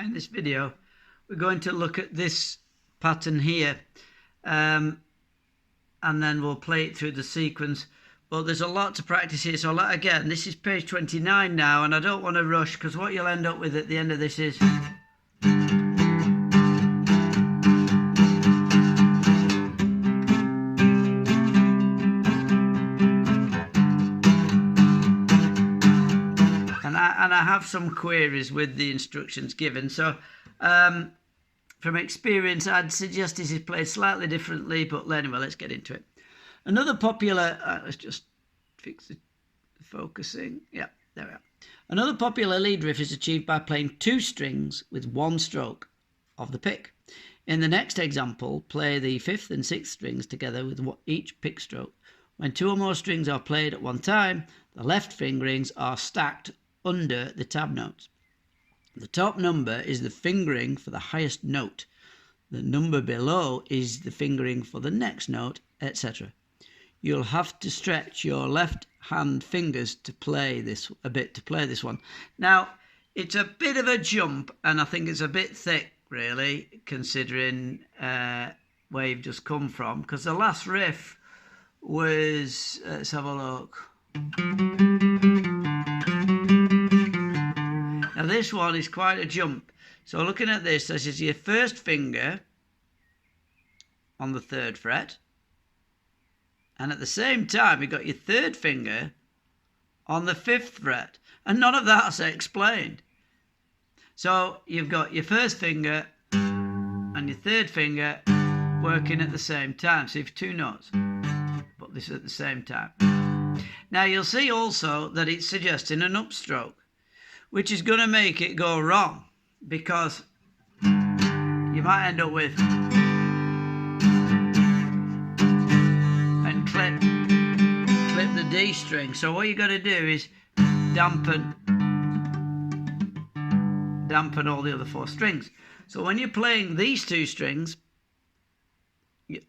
In this video we're going to look at this pattern here and then we'll play it through the sequence, but there's a lot to practice here. So again, this is page 29 now, and I don't want to rush, because what you'll end up with at the end of this is and I have some queries with the instructions given. So from experience, I'd suggest this is played slightly differently, but anyway, let's get into it. Another popular, let's just fix the focusing. Yeah, there we are. Another popular lead riff is achieved by playing two strings with one stroke of the pick. In the next example, play the fifth and sixth strings together with each pick stroke. When two or more strings are played at one time, the left fingerings are stacked under the tab notes. The top number is the fingering for the highest note. The number below is the fingering for the next note, etc. You'll have to stretch your left hand fingers to play this one. Now, it's a bit of a jump, and I think it's a bit thick, really, considering where you've just come from, because the last riff was, let's have a look. Now this one is quite a jump. So looking at this is your first finger on the 3rd fret, and at the same time you've got your third finger on the 5th fret, and none of that's explained. So you've got your first finger and your third finger working at the same time. So you've two notes, but this at the same time. Now you'll see also that it's suggesting an upstroke, which is going to make it go wrong, because you might end up with and clip the D string. So what you got to do is dampen all the other four strings. So when you're playing these two strings,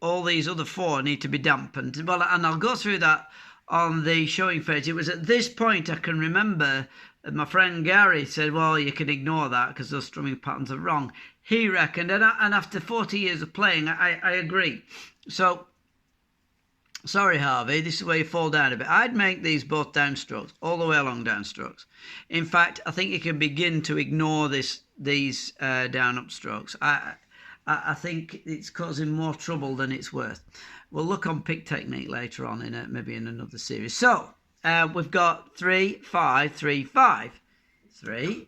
all these other four need to be dampened. Well, and I'll go through that on the showing page. It was at this point I can remember my friend Gary said, well, you can ignore that because those strumming patterns are wrong. He reckoned, and after 40 years of playing, I agree. So, sorry, Harvey, this is where you fall down a bit. I'd make these both downstrokes, all the way along downstrokes. In fact, I think you can begin to ignore these down upstrokes. I think it's causing more trouble than it's worth. We'll look on pick technique later on, maybe in another series. So, we've got 3, 5, 3, 5. 3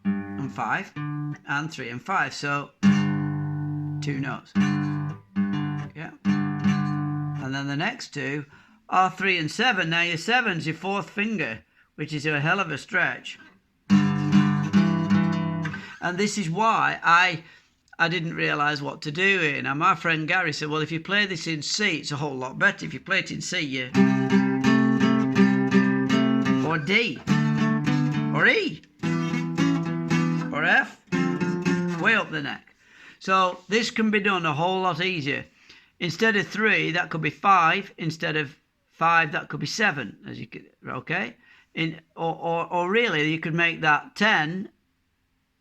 and 5 and 3 and 5. So, two notes. Yeah. And then the next two are 3 and 7. Now your 7's your fourth finger, which is a hell of a stretch. And this is why I didn't realise what to do here. Now my friend Gary said, well, if you play this in C, it's a whole lot better. If you play it in C, you... or D, or E, or F, way up the neck. So this can be done a whole lot easier. Instead of 3, that could be 5. Instead of 5, that could be 7. As you could, okay? Or really, you could make that 10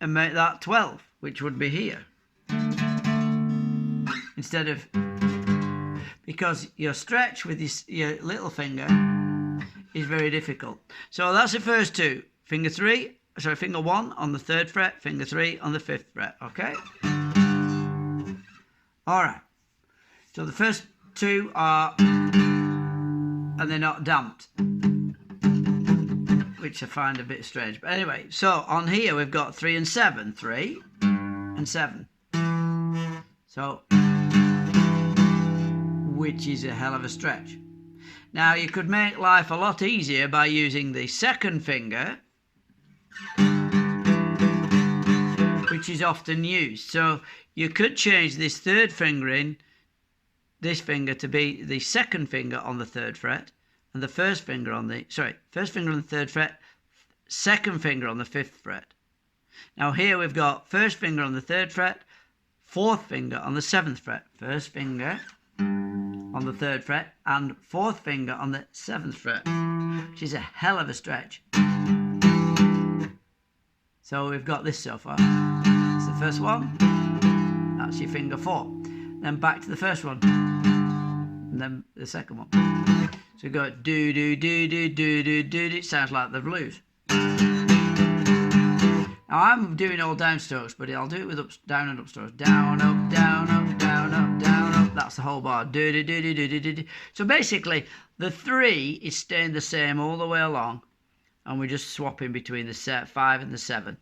and make that 12, which would be here. Instead of, because your stretch with your little finger is very difficult. So that's the first two. Finger 1 on the 3rd fret, finger 3 on the 5th fret, okay? All right. So the first two are, and they're not damped, which I find a bit strange. But anyway, so on here we've got 3 and 7, 3 and 7. So, which is a hell of a stretch. Now you could make life a lot easier by using the second finger, which is often used. So you could change this third finger this finger to be the second finger on the 3rd fret, and the first finger on the 3rd fret, second finger on the 5th fret. Now here we've got first finger on the 3rd fret, fourth finger on the 7th fret, first finger on the 3rd fret, and fourth finger on the 7th fret, which is a hell of a stretch. So we've got this so far. It's the first one. That's your finger 4. Then back to the first one. And then the second one. So we go do do do do do do do. It sounds like the blues. Now I'm doing all downstrokes, but I'll do it with down and up strokes. Down, up, down, up, down, up, down, up. That's the whole bar. Do do do do do do do. So basically, the 3 is staying the same all the way along, and we're just swapping between the 5 and the 7,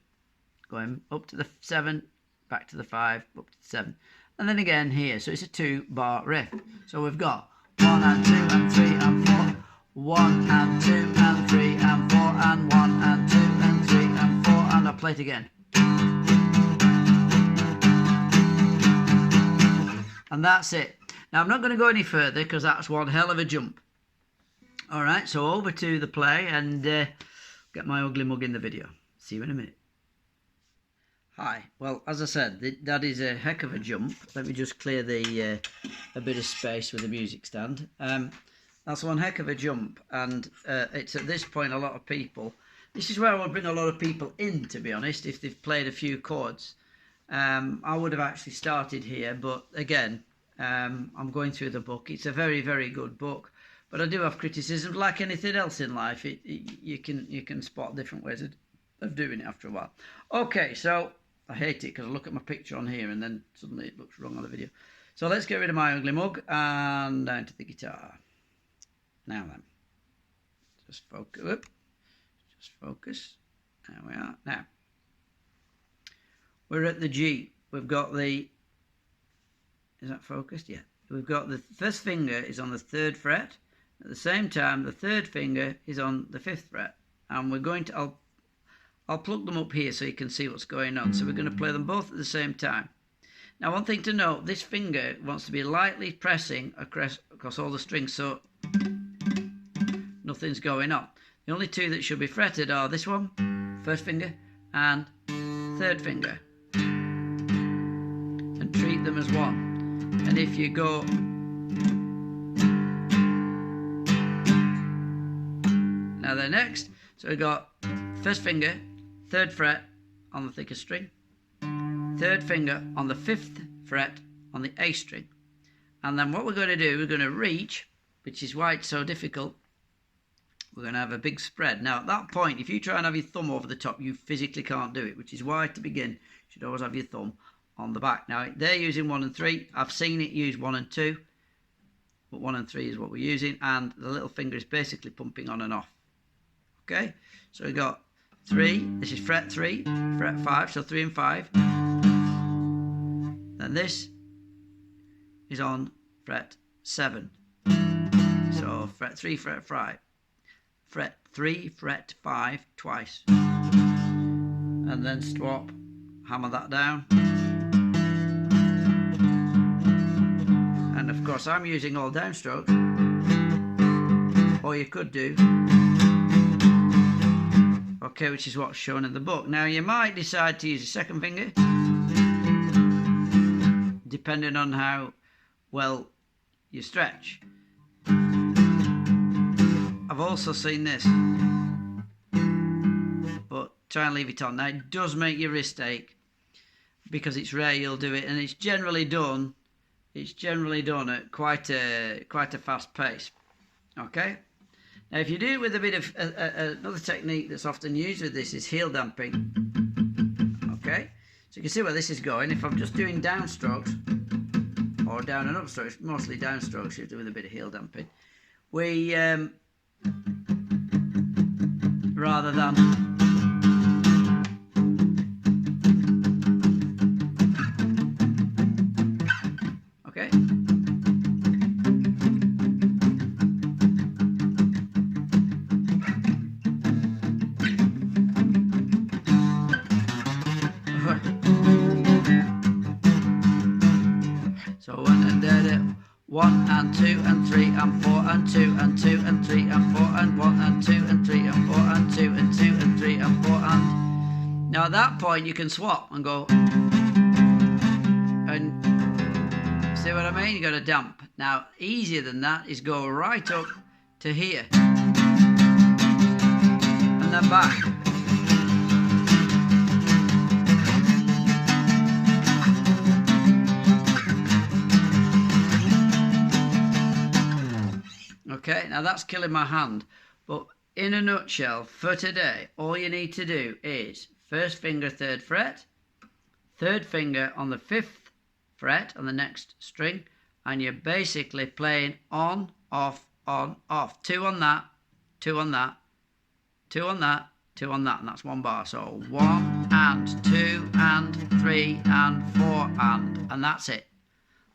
going up to the 7, back to the 5, up to the 7, and then again here. So it's a 2-bar riff. So we've got 1 and 2 and 3 and 4, 1 and 2 and 3 and 4, and 1 and 2 and 3 and 4, and I'll play it again. And that's it. Now I'm not going to go any further because that's one hell of a jump. All right, so over to the play and get my ugly mug in the video. See you in a minute. Hi. Well, as I said, that is a heck of a jump. Let me just clear the a bit of space with the music stand. That's one heck of a jump, and it's at this point a lot of people. This is where I would bring a lot of people in, to be honest, if they've played a few chords. I would have actually started here, but again, I'm going through the book. It's a very, very good book, but I do have criticisms. Like anything else in life, you can spot different ways of doing it after a while. Okay, so I hate it because I look at my picture on here and then suddenly it looks wrong on the video. So let's get rid of my ugly mug and down to the guitar. Now then, just focus. Whoop. Just focus. There we are. Now, we're at the G. We've got the... Is that focused? Yeah. We've got the first finger is on the 3rd fret. At the same time, the 3rd finger is on the 5th fret. And we're going to... I'll plug them up here so you can see what's going on. So we're going to play them both at the same time. Now, one thing to note, this finger wants to be lightly pressing across all the strings, so nothing's going on. The only 2 that should be fretted are this one, 1st finger, and 3rd finger. And treat them as one. And if you go... Now they're next. So we've got 1st finger, 3rd fret on the thickest string, 3rd finger on the 5th fret on the A string. And then what we're going to do, we're going to reach, which is why it's so difficult. We're going to have a big spread. Now at that point, if you try and have your thumb over the top, you physically can't do it, which is why to begin, you should always have your thumb on the back. Now they're using 1 and 3. I've seen it use 1 and 2, but 1 and 3 is what we're using, and the little finger is basically pumping on and off. Okay, so we've got 3, this is fret 3, fret 5, so 3 and 5. Then this is on fret 7. So fret 3, fret 5. Fret 3, fret 5 twice. And then swap, hammer that down. And of course I'm using all downstrokes. Or you could do... Okay, which is what's shown in the book. Now you might decide to use a 2nd finger, depending on how well you stretch. I've also seen this, but try and leave it on. Now it does make your wrist ache because it's rare you'll do it, and it's generally done at quite a fast pace. Okay. Now, if you do it with a bit of another technique that's often used with this is heel damping. Okay, so you can see where this is going. If I'm just doing downstrokes or down and up strokes, mostly downstrokes, you do with a bit of heel damping. We rather than okay. So 1 and 2 and 3 and 4 and 2 and 2 and 3 and 4 and 1 and 2 and 3 and 4 and 2 and 2 and 3 and 4 and... Now at that point you can swap and go... And see what I mean? You got to damp. Now easier than that is go right up to here. And then back. Okay, now that's killing my hand. But in a nutshell, for today, all you need to do is first finger, 3rd fret, 3rd finger on the 5th fret on the next string, and you're basically playing on, off, on, off. 2 on that, 2 on that, 2 on that, 2 on that, and that's 1 bar. So 1 and 2 and 3 and 4 and that's it.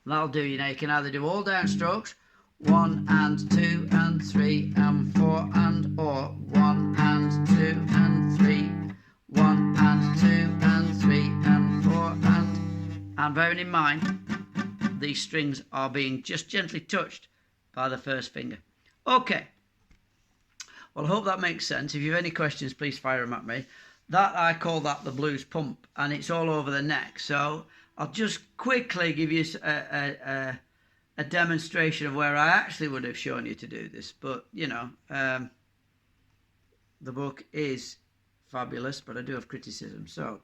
That'll do you. Now you can either do all downstrokes, 1 and 2 and 3 and 4 and, or 1 and 2 and 3, 1 and 2 and 3 and 4 and bearing in mind these strings are being just gently touched by the 1st finger. Okay, well, I hope that makes sense. If you have any questions, please fire them at me. That, I call that the blues pump, and it's all over the neck. So I'll just quickly give you a demonstration of where I actually would have shown you to do this. But, you know, the book is fabulous, but I do have criticism. So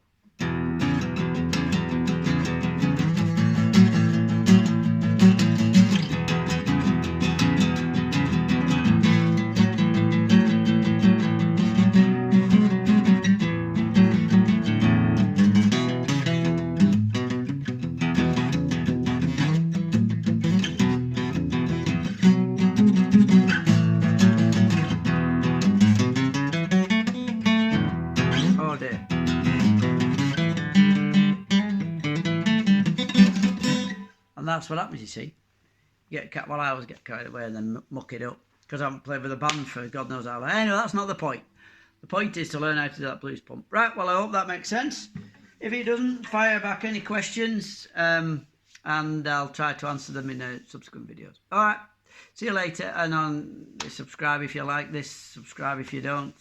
that's what happens, you see. Well, I always get carried away and then muck it up because I haven't played with a band for God knows how long. Anyway, that's not the point. The point is to learn how to do that blues pump. Right, well, I hope that makes sense. If it doesn't, fire back any questions and I'll try to answer them in subsequent videos. All right, see you later. And subscribe if you like this, subscribe if you don't.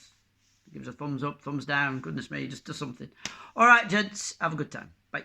Give us a thumbs up, thumbs down, goodness me, just do something. All right, gents, have a good time. Bye.